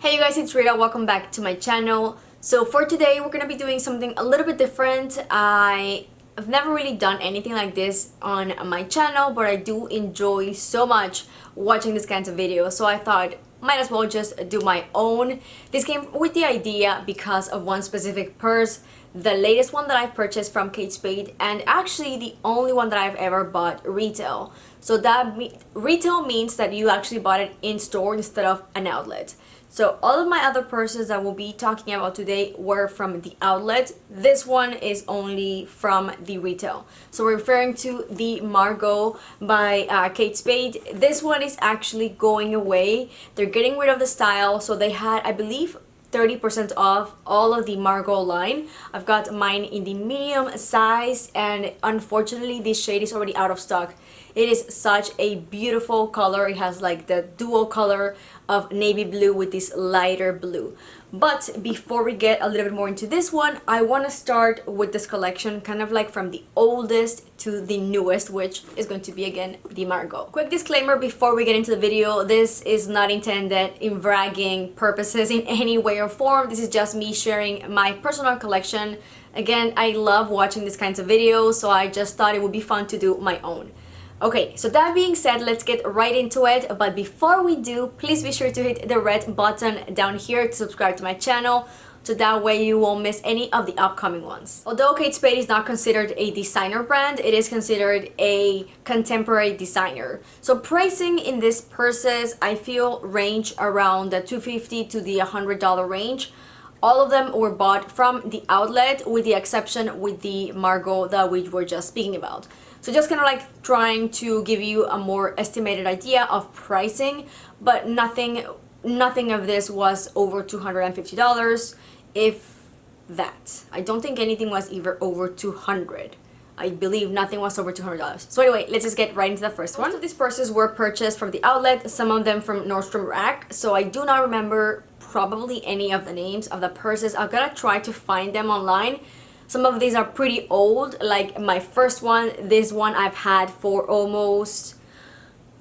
Hey you guys, it's Rita. Welcome back to my channel. So for today, we're gonna be doing something a little bit different. I've never really done anything like this on my channel, but I do enjoy so much watching these kinds of videos. So I thought, might as well just do my own. This came with the idea because of one specific purse, the latest one that I purchased from Kate Spade, and actually the only one that I've ever bought retail. So that retail means that you actually bought it in store instead of an outlet. So all of my other purses that we'll be talking about today were from the outlet. This one is only from the retail. So we're referring to the Margot by Kate Spade. This one is actually going away. They're getting rid of the style. So they had, I believe, 30% off all of the Margot line. I've got mine in the medium size, and unfortunately this shade is already out of stock. It is such a beautiful color. It has like the dual color of navy blue with this lighter blue. But before we get a little bit more into this one, I want to start with this collection kind of like from the oldest to the newest, which is going to be again the Margot. Quick disclaimer before we get into the video, this is not intended in bragging purposes in any way or form. This is just me sharing my personal collection. Again, I love watching these kinds of videos, so I just thought it would be fun to do my own. Okay, so that being said, let's get right into it. But before we do, please be sure to hit the red button down here to subscribe to my channel, so that way you won't miss any of the upcoming ones. Although Kate Spade is not considered a designer brand, it is considered a contemporary designer. So pricing in these purses, I feel, range around the $250 to the $100 range. All of them were bought from the outlet, with the exception with the Margot that we were just speaking about. So just kind of like trying to give you a more estimated idea of pricing, but nothing of this was over $250, if that. I don't think anything was even over $200. I believe nothing was over $200. So anyway, let's just get right into the first one. Most of these purses were purchased from the outlet, some of them from Nordstrom Rack, so I do not remember probably any of the names of the purses. I'm gonna try to find them online. Some of these are pretty old, like my first one. This one I've had for almost,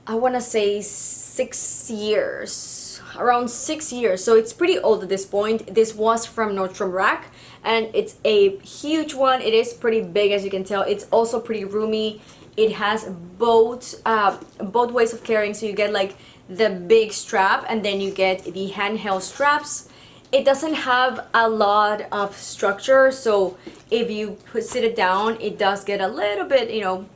I want to say 6 years, around 6 years. So it's pretty old at this point. This was from Nordstrom Rack, and it's a huge one. It is pretty big, as you can tell. It's also pretty roomy. It has both ways of carrying. So you get like the big strap, and then you get the handheld straps. It doesn't have a lot of structure, so if you sit it down, it does get a little bit, you know,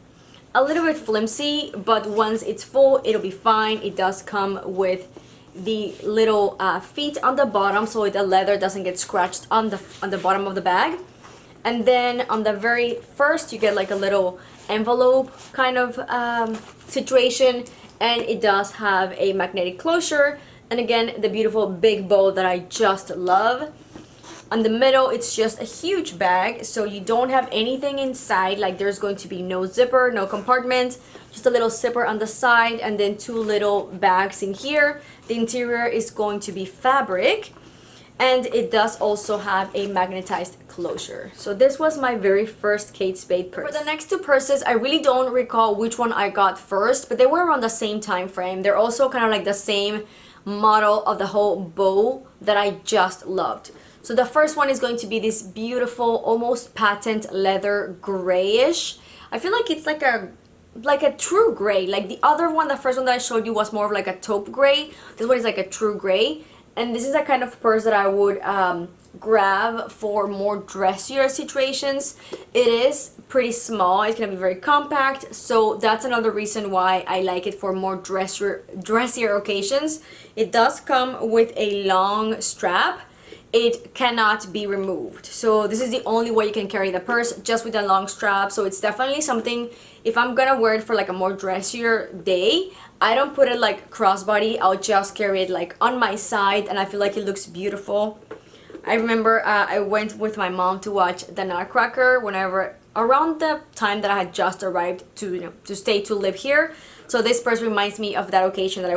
a little bit flimsy, but once it's full, it'll be fine. It does come with the little feet on the bottom, so the leather doesn't get scratched on the bottom of the bag. And then on the very first, you get like a little envelope kind of situation, and it does have a magnetic closure. And again, the beautiful big bow that I just love. On the middle, it's just a huge bag, so you don't have anything inside. Like, there's going to be no zipper, no compartment, just a little zipper on the side, and then two little bags in here. The interior is going to be fabric, and it does also have a magnetized closure. So this was my very first Kate Spade purse. For the next two purses, I really don't recall which one I got first, but they were around the same time frame. They're also kind of like the same model of the whole bow that I just loved. So the first one is going to be this beautiful, almost patent leather grayish. I feel like it's like a true gray. Like the other one, the first one that I showed you, was more of like a taupe gray. This one is like a true gray. And this is a kind of purse that I would grab for more dressier situations. It is pretty small. It's gonna be very compact, so that's another reason why I like it for more dressier occasions. It does come with a long strap. It cannot be removed, so this is the only way you can carry the purse, just with a long strap. So it's definitely something, if I'm gonna wear it for like a more dressier day, I don't put it like crossbody. I'll just carry it like on my side, and I feel like it looks beautiful. I remember I went with my mom to watch the Nutcracker whenever, around the time that I had just arrived to live here. So this purse reminds me of that occasion that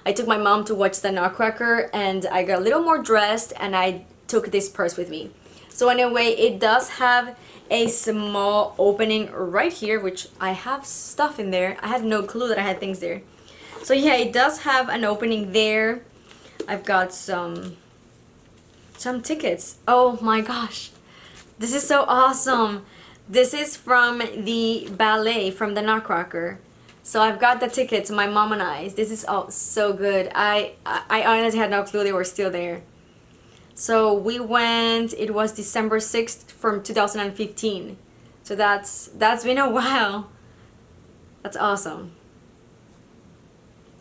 I took my mom to watch the Nutcracker, and I got a little more dressed, and I took this purse with me. So anyway, it does have a small opening right here, which I have stuff in there. I had no clue that I had things there. So yeah, it does have an opening there. I've got some tickets. Oh my gosh, this is so awesome. This is from the ballet, from the Nutcracker. So I've got the tickets, my mom and I. This is so good. I honestly had no clue they were still there. So we went, it was December 6th from 2015. So that's been a while. That's awesome.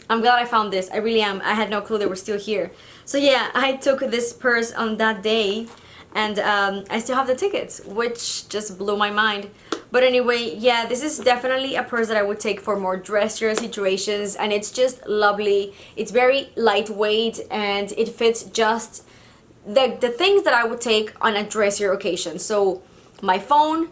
I'm glad I found this. I really am. I had no clue they were still here. So yeah, I took this purse on that day, and I still have the tickets, which just blew my mind. But anyway, yeah, this is definitely a purse that I would take for more dressier situations, and it's just lovely. It's very lightweight, and it fits just the things that I would take on a dressier occasion. So my phone,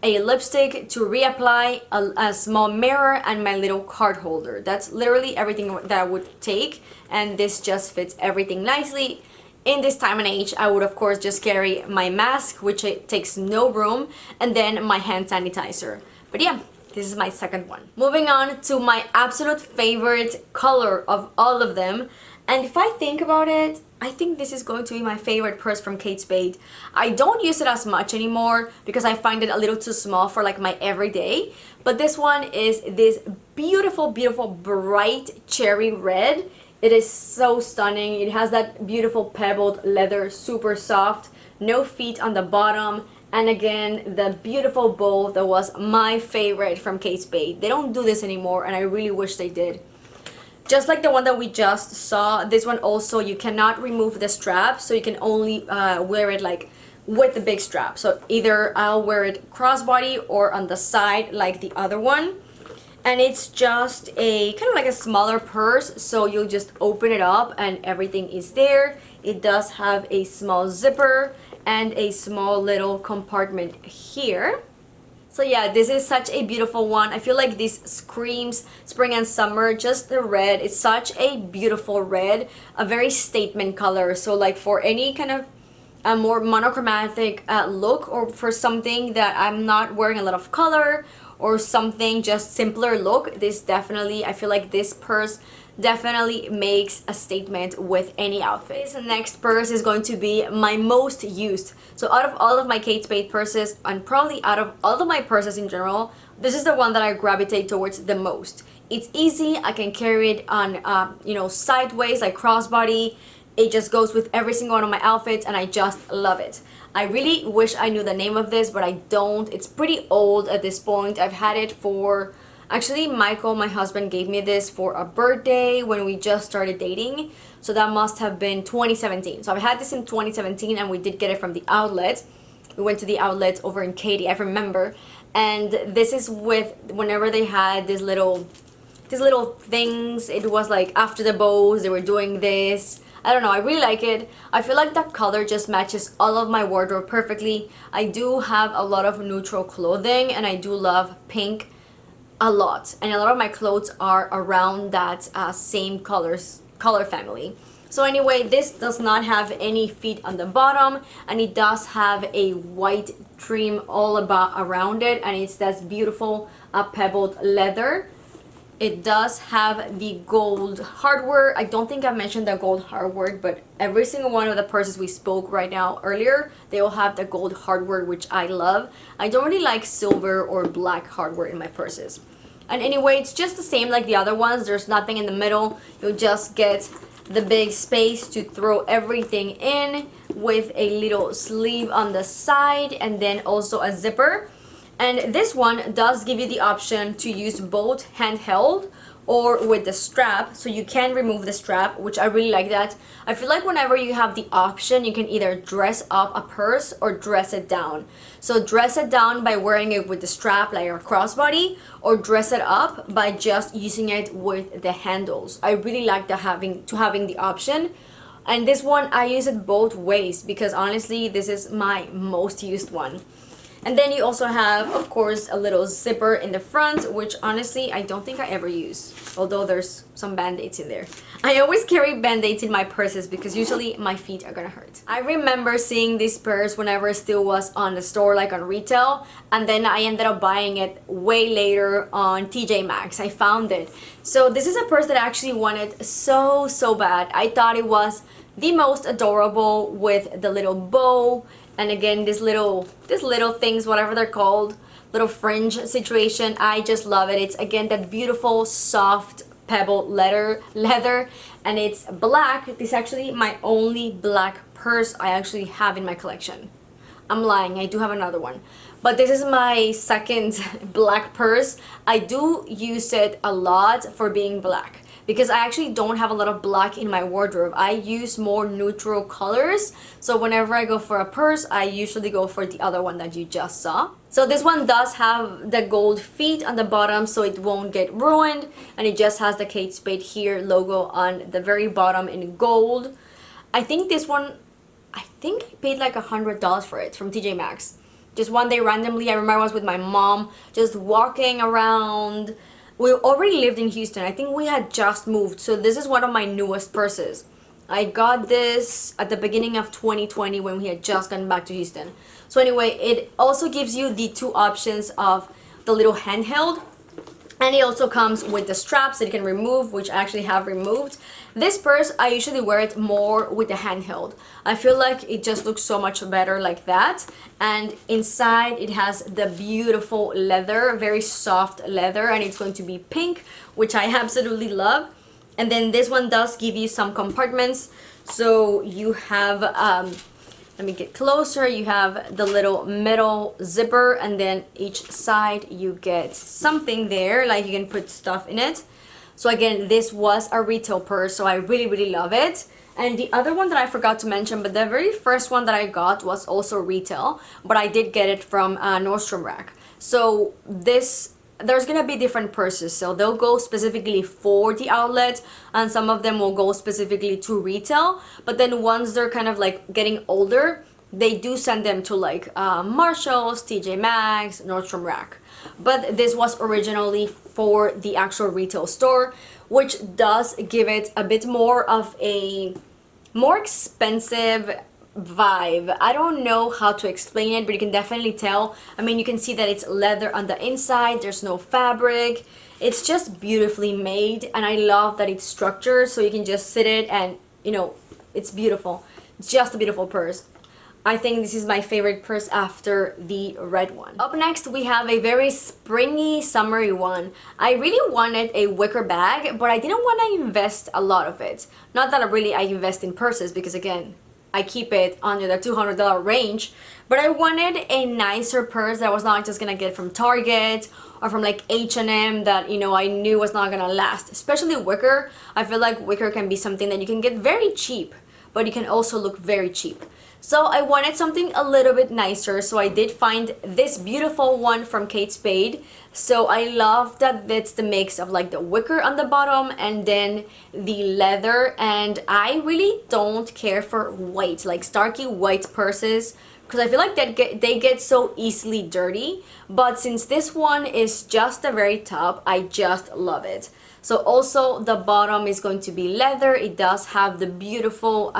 a lipstick to reapply, a small mirror, and my little card holder. That's literally everything that I would take, and this just fits everything nicely. In this time and age, I would of course just carry my mask, which it takes no room, and then my hand sanitizer. But yeah, this is my second one. Moving on to my absolute favorite color of all of them. And if I think about it, I think this is going to be my favorite purse from Kate Spade. I don't use it as much anymore because I find it a little too small for like my everyday. But this one is this beautiful, beautiful bright cherry red. It is so stunning. It has that beautiful pebbled leather, super soft, no feet on the bottom. And again, the beautiful bow that was my favorite from Kate Spade. They don't do this anymore, and I really wish they did. Just like the one that we just saw, this one also, you cannot remove the strap, so you can only wear it like with the big strap. So either I'll wear it crossbody or on the side like the other one. And it's just a kind of like a smaller purse, so you'll just open it up and everything is there. It does have a small zipper and a small little compartment here. So yeah, this is such a beautiful one. I feel like this screams spring and summer. Just the red, it's such a beautiful red, a very statement color. So like for any kind of a more monochromatic look, or for something that I'm not wearing a lot of color, or something just simpler look, this definitely, I feel like this purse definitely makes a statement with any outfit. This next purse is going to be my most used. So out of all of my Kate Spade purses, and probably out of all of my purses in general, this is the one that I gravitate towards the most. It's easy, I can carry it on, you know, sideways, like crossbody. It just goes with every single one of my outfits, and I just love it. I really wish I knew the name of this, but I don't. It's pretty old at this point. I've had it for, actually Michael, my husband, gave me this for a birthday when we just started dating. So that must have been 2017. So I've had this in 2017, and we did get it from the outlet. We went to the outlet over in Katy, I remember. And this is with, whenever they had these little things, it was like after the bows, they were doing this. I don't know, I really like it. I feel like that color just matches all of my wardrobe perfectly. I do have a lot of neutral clothing, and I do love pink a lot. And a lot of my clothes are around that same color family. So anyway, this does not have any feet on the bottom, and it does have a white trim all around it, and it's that beautiful pebbled leather. It does have the gold hardware. I don't think I mentioned the gold hardware, but every single one of the purses we spoke right now earlier, they all have the gold hardware, which I love. I don't really like silver or black hardware in my purses. And anyway, it's just the same like the other ones. There's nothing in the middle. You'll just get the big space to throw everything in, with a little sleeve on the side, and then also a zipper. And this one does give you the option to use both handheld or with the strap, so you can remove the strap, which I really like that. I feel like whenever you have the option, you can either dress up a purse or dress it down. So dress it down by wearing it with the strap like a crossbody, or dress it up by just using it with the handles. I really like having the option. And this one, I use it both ways because honestly, this is my most used one. And then you also have, of course, a little zipper in the front, which honestly I don't think I ever use, although there's some band-aids in there. I always carry band-aids in my purses because usually my feet are gonna hurt. I remember seeing this purse whenever it still was on the store, like on retail, and then I ended up buying it way later on TJ Maxx. I found it. So this is a purse that I actually wanted so bad. I thought it was the most adorable with the little bow, and again these little things, whatever they're called, little fringe situation. I just love it. It's again that beautiful soft pebble leather, and it's black. This is actually my only black purse I actually have in my collection. I'm lying, I do have another one, but this is my second black purse. I do use it a lot for being black because I actually don't have a lot of black in my wardrobe. I use more neutral colors, so whenever I go for a purse, I usually go for the other one that you just saw. So this one does have the gold feet on the bottom, so it won't get ruined, and it just has the Kate Spade here logo on the very bottom in gold. I think this one, I paid like $100 for it from TJ Maxx. Just one day randomly, I remember I was with my mom just walking around. We already lived in Houston. I think we had just moved, so this is one of my newest purses. I got this at the beginning of 2020 when we had just gotten back to Houston. So anyway, it also gives you the two options of the little handheld, and it also comes with the straps that you can remove, which I actually have removed. This purse, I usually wear it more with the handheld. I feel like it just looks so much better like that. And inside it has the beautiful leather, very soft leather, and it's going to be pink, which I absolutely love. And then this one does give you some compartments. So you have, let me get closer, you have the little metal zipper, and then each side you get something there, like you can put stuff in it. So again, this was a retail purse, so I really love it. And the other one that I forgot to mention, but the very first one that I got was also retail, but I did get it from Nordstrom Rack. So there's gonna be different purses, so they'll go specifically for the outlet, and some of them will go specifically to retail. But then once they're kind of like getting older, they do send them to like Marshalls, TJ Maxx, Nordstrom Rack. But this was originally for the actual retail store, which does give it a bit more of a more expensive vibe. I don't know how to explain it, but you can definitely tell. I mean, you can see that it's leather on the inside, there's no fabric. It's just beautifully made, and I love that it's structured, so you can just sit it and, you know, it's beautiful. It's just a beautiful purse. I think this is my favorite purse after the red one. Up next, we have a very springy, summery one. I really wanted a wicker bag, but I didn't want to invest a lot of it. Not that I invest in purses, because again, I keep it under the $200 range, but I wanted a nicer purse that I was not just gonna get from Target or from like H&M that, you know, I knew was not gonna last. Especially Wicker. I feel like Wicker can be something that you can get very cheap, but you can also look very cheap. So I wanted something a little bit nicer, so I did find this beautiful one from Kate Spade. So I love that it's the mix of like the wicker on the bottom and then the leather, and I really don't care for white, like starky white purses, because I feel like they get so easily dirty. But since this one is just the very top, I just love it. So also the bottom is going to be leather. It does have the beautiful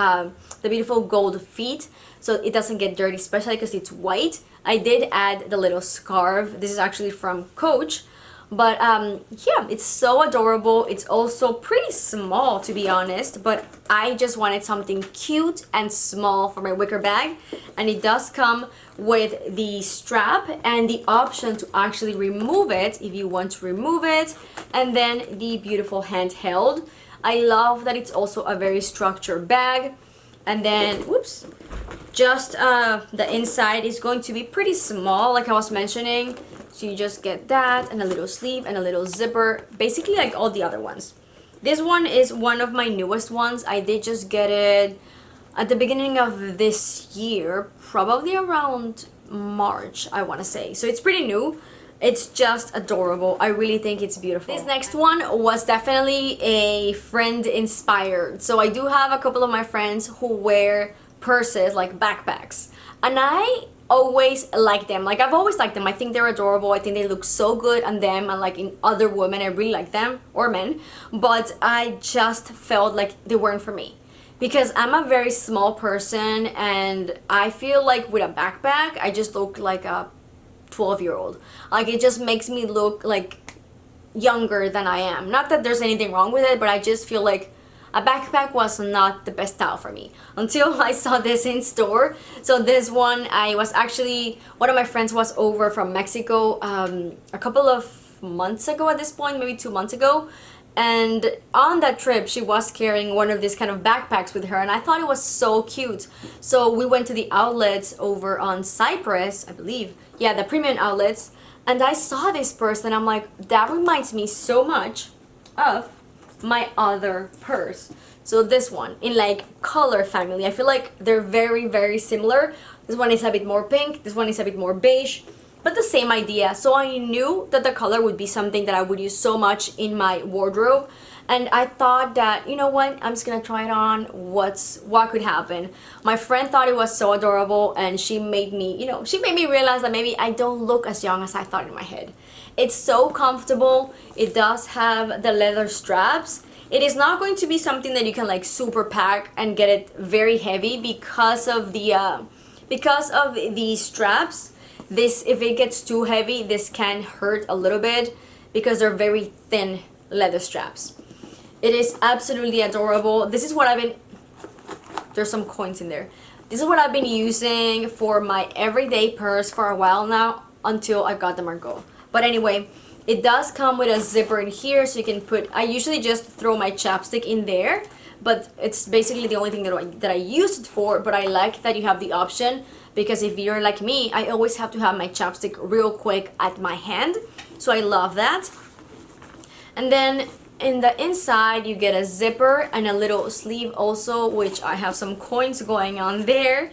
gold feet, so it doesn't get dirty, especially because it's white. I did add the little scarf. This is actually from Coach, but yeah, it's so adorable. It's also pretty small, to be honest, but I just wanted something cute and small for my wicker bag, and it does come with the strap and the option to actually remove it if you want to remove it, and then the beautiful handheld. I love that it's also a very structured bag. And then, whoops, just the inside is going to be pretty small, like I was mentioning. So you just get that, and a little sleeve, and a little zipper, basically like all the other ones. This one is one of my newest ones. I did just get it at the beginning of this year, probably around March, I want to say. So it's pretty new. It's just adorable. I really think it's beautiful. This next one was definitely a friend inspired. So I do have a couple of my friends who wear purses, like backpacks, and I always like them. Like I've always liked them. I think they're adorable. I think they look so good on them and like in other women. I really like them, or men, but I just felt like they weren't for me because I'm a very small person, and I feel like with a backpack I just look like a 12-year-old. Like it just makes me look like younger than I am. Not that there's anything wrong with it, but I just feel like a backpack was not the best style for me until I saw this in store. So this one, I was actually, one of my friends was over from Mexico a couple of months ago at this point, maybe 2 months ago. And on that trip, she was carrying one of these kind of backpacks with her, and I thought it was so cute. So we went to the outlets over on Cyprus, I believe. Yeah, the premium outlets. And I saw this purse, and I'm like, that reminds me so much of my other purse. So this one in like color family, I feel like they're very, very similar. This one is a bit more pink, this one is a bit more beige, but the same idea. So I knew that the color would be something that I would use so much in my wardrobe, and I thought that, you know what, I'm just gonna try it on. What could happen? My friend thought it was so adorable, and she made me, she made me realize that maybe I don't look as young as I thought in my head. It's so comfortable. It does have the leather straps. It is not going to be something that you can like super pack and get it very heavy because of the straps. This, if it gets too heavy, this can hurt a little bit because they're very thin leather straps. It is absolutely adorable. This is what I've been, there's some coins in there. This is what I've been using for my everyday purse for a while now until I got the Margot. But anyway, it does come with a zipper in here, so you can put, I usually just throw my chapstick in there, but it's basically the only thing that I use it for. But I like that you have the option, because if you're like me, I always have to have my chapstick real quick at my hand, so I love that. And then in the inside you get a zipper and a little sleeve also, which I have some coins going on there,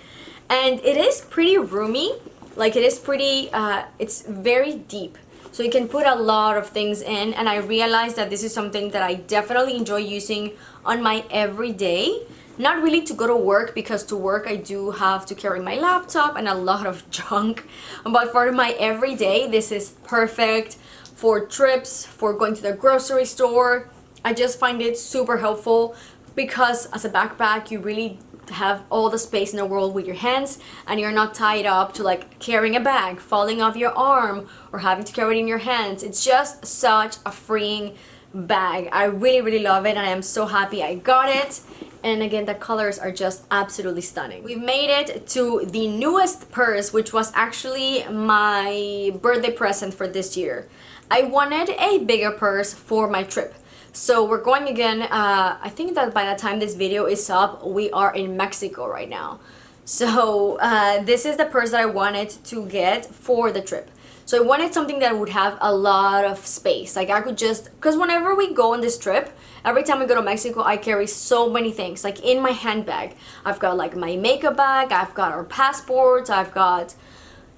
and it is pretty roomy. Like it is pretty, it's very deep, so you can put a lot of things in, and I realized that this is something that I definitely enjoy using on my everyday. Not really to go to work, because to work I do have to carry my laptop and a lot of junk, but for my everyday this is perfect. For trips, for going to the grocery store, I just find it super helpful, because as a backpack you really have all the space in the world with your hands, and you're not tied up to like carrying a bag falling off your arm or having to carry it in your hands. It's just such a freeing bag. I really, really love it, and I am so happy I got it. And again, the colors are just absolutely stunning. We've made it to the newest purse, which was actually my birthday present for this year. I wanted a bigger purse for my trip. So we're going again, I think that by the time this video is up, we are in Mexico right now. So this is the purse that I wanted to get for the trip. So I wanted something that would have a lot of space. Like I could just, because whenever we go on this trip, every time we go to Mexico, I carry so many things. Like in my handbag, I've got like my makeup bag, I've got our passports, I've got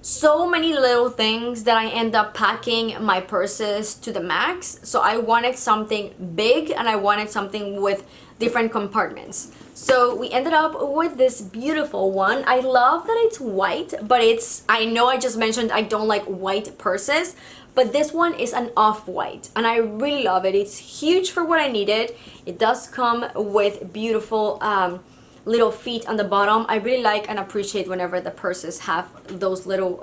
so many little things that I end up packing my purses to the max. So I wanted something big, and I wanted something with different compartments. So we ended up with this beautiful one. I love that it's white, but I know I just mentioned I don't like white purses, but this one is an off-white, and I really love it. It's huge for what I needed. It does come with beautiful little feet on the bottom. I really like and appreciate whenever the purses have those little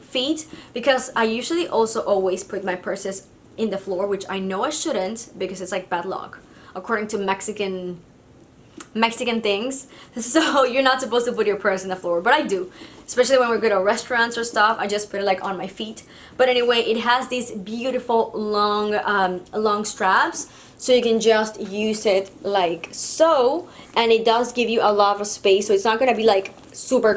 feet, because I usually also always put my purses in the floor, which I know I shouldn't, because it's like bad luck according to Mexican things. So you're not supposed to put your purse in the floor, but I do, especially when we go to restaurants or stuff. I just put it like on my feet. But anyway, it has these beautiful long straps, so you can just use it like so, and it does give you a lot of space, so it's not gonna be like super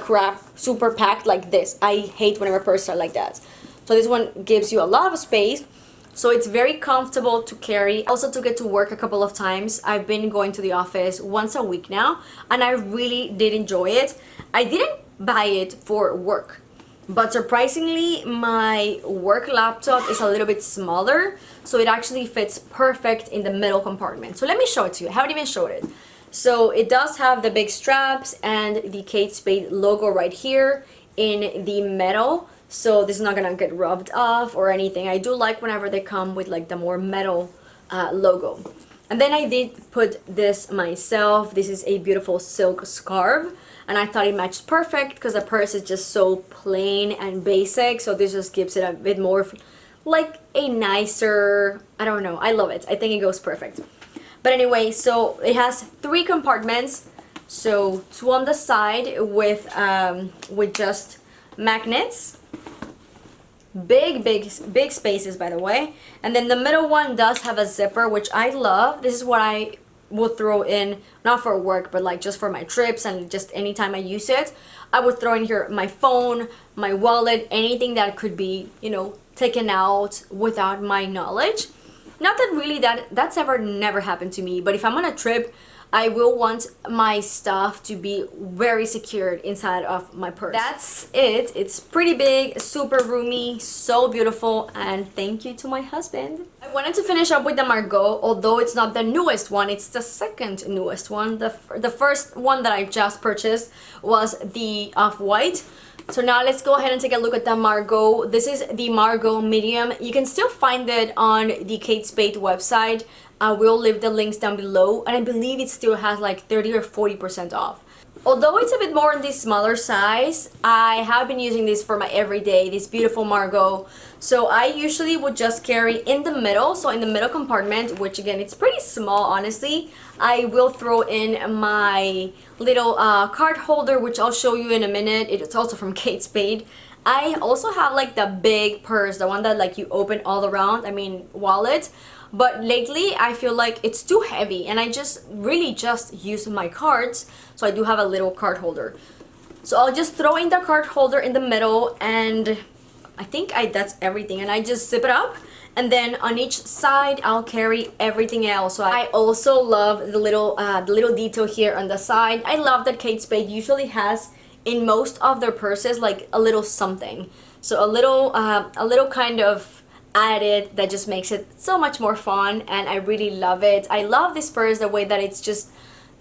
packed like this. I hate whenever purses are like that. So this one gives you a lot of space, so it's very comfortable to carry. I also took it to work a couple of times. I've been going to the office once a week now, and I really did enjoy it. I didn't buy it for work, but surprisingly my work laptop is a little bit smaller, so it actually fits perfect in the middle compartment. So let me show it to you. I haven't even showed it. So it does have the big straps and the Kate Spade logo right here in the metal. So this is not gonna get rubbed off or anything. I do like whenever they come with like the more metal logo. And then I did put this myself. This is a beautiful silk scarf, and I thought it matched perfect because the purse is just so plain and basic. So this just gives it a bit more like a nicer, I don't know, I love it. I think it goes perfect. But anyway, so it has 3 compartments. So 2 on the side with just magnets. Big spaces, by the way. And then the middle one does have a zipper, which I love. This is what I would throw in, not for work, but like just for my trips and just anytime I use it. I would throw in here my phone, my wallet, anything that could be, you know, taken out without my knowledge. Not that really that's never happened to me, but if I'm on a trip, I will want my stuff to be very secured inside of my purse. That's it. It's pretty big, super roomy, so beautiful, and thank you to my husband. I wanted to finish up with the Margot, although it's not the newest one, it's the second newest one. The first one that I just purchased was the Off-White. So now let's go ahead and take a look at the Margot. This is the Margot medium. You can still find it on the Kate Spade website. I will leave the links down below, and I believe it still has like 30 or 40% off. Although it's a bit more in the smaller size, I have been using this for my everyday, this beautiful Margot. So I usually would just carry in the middle, so in the middle compartment, which again, it's pretty small, honestly. I will throw in my little card holder, which I'll show you in a minute. It's also from Kate Spade. I also have like the big purse, the one that like you open all around, I mean wallet. But lately I feel like it's too heavy and I just really just use my cards. So I do have a little card holder. So I'll just throw in the card holder in the middle, and I think that's everything, and I just zip it up. And then on each side I'll carry everything else. So I also love the little detail here on the side. I love that Kate Spade usually has in most of their purses like a little something. So a little kind of added that just makes it so much more fun, and I really love it. I love this purse, the way that it's just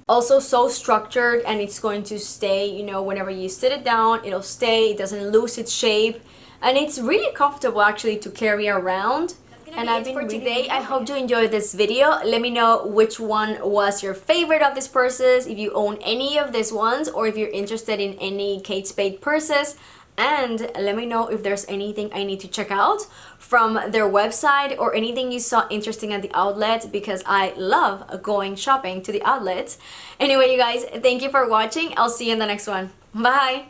also so structured, and it's going to stay, you know, whenever you sit it down, it'll stay, it doesn't lose its shape, and it's really comfortable actually to carry around. And I've been for today. I hope you enjoyed this video. Let me know which one was your favorite of these purses, if you own any of these ones, or if you're interested in any Kate Spade purses. And let me know if there's anything I need to check out from their website or anything you saw interesting at the outlet, because I love going shopping to the outlets. Anyway, you guys, thank you for watching. I'll see you in the next one. Bye!